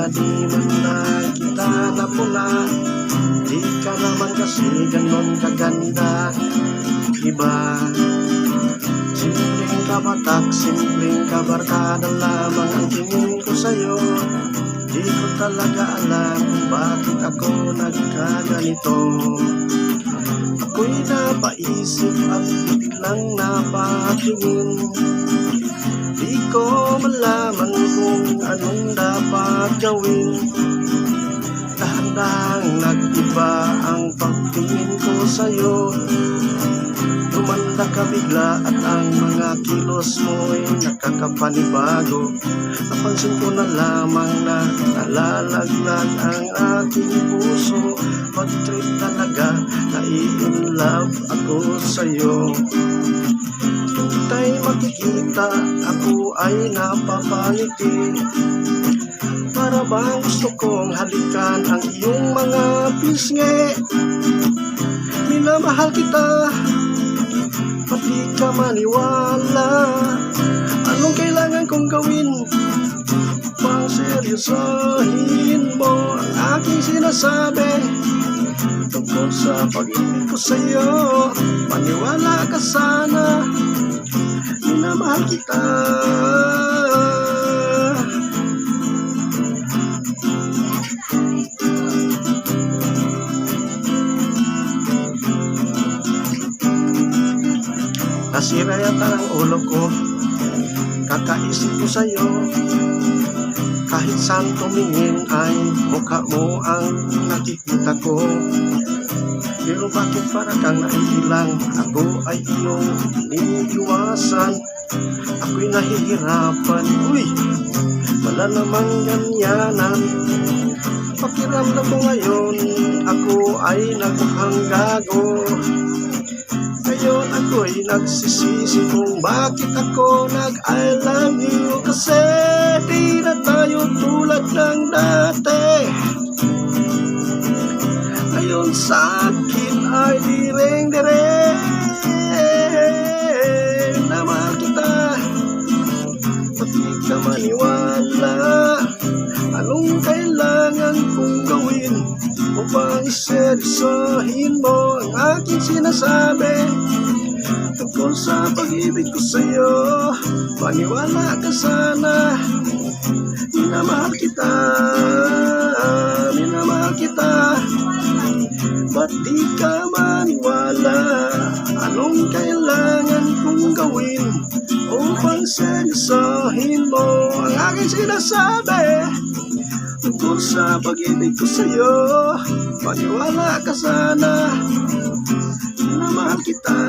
di man na kita napuna. Di ka naman kasi ganon kaganda. Iba, simpleng kabatak, simpleng kabarkada lamang ang tingin ko sa'yo. Di ko talaga alam kung bakit ako nagkaganito. Ako'y napaisip at biglang napatingin. Di ko malaman kung anong dapat gawin. Dahan-dahang nag-iba ang pagtingin ko sa'yo. Tumanda ka bigla at ang mga kilos mo'y nakakapanibago. Napansin ko na lamang na nalalaglag ang aking puso. Pag-trip talaga, nai-in-love ako sa'yo. Kung tayo makikita, ako ay napapangiti. Para bang gusto kong halikan ang iyong mga pisngi. Minamahal kita, pati ka maniwala. Anong kailangan kong gawin pang seryosohin mo ang aking sinasabi tungkol sa pag-ibig ko sa'yo? Maniwala ka sana, minamahal kita. Nasira yata ang ulo ko, kakaisip ko sa'yo. Kahit saan tumingin ay mukha mo ang nakikita ko. Pero bakit para kang naiilang? Ako ay iyong iniiwasan. Ako'y nahihirapan. Uy, wala namang ganyanan. Pakiramdam ko ngayon, ako ay nagmukhang gago. Ngayon ako'y nagsisisi kung bakit ako nag-I love you. Kasi di na tayo tulad ng dati. Ngayon sa akin ay direng-direng na mahal kita, pati ka maniwala. Anong kailangan kong gawin upang iseryosohin mo ang aking sinasabi tungkol sa pag-ibig ko sa'yo? Maniwala ka sana, minamahal kita, minamahal kita. Ba't di ka maniwala? Anong kailangan kong gawin upang seryosohin mo ang aking sinasabi tungkol sa pag-ibig ko sa'yo? Maniwala ka sana, minamahal kita.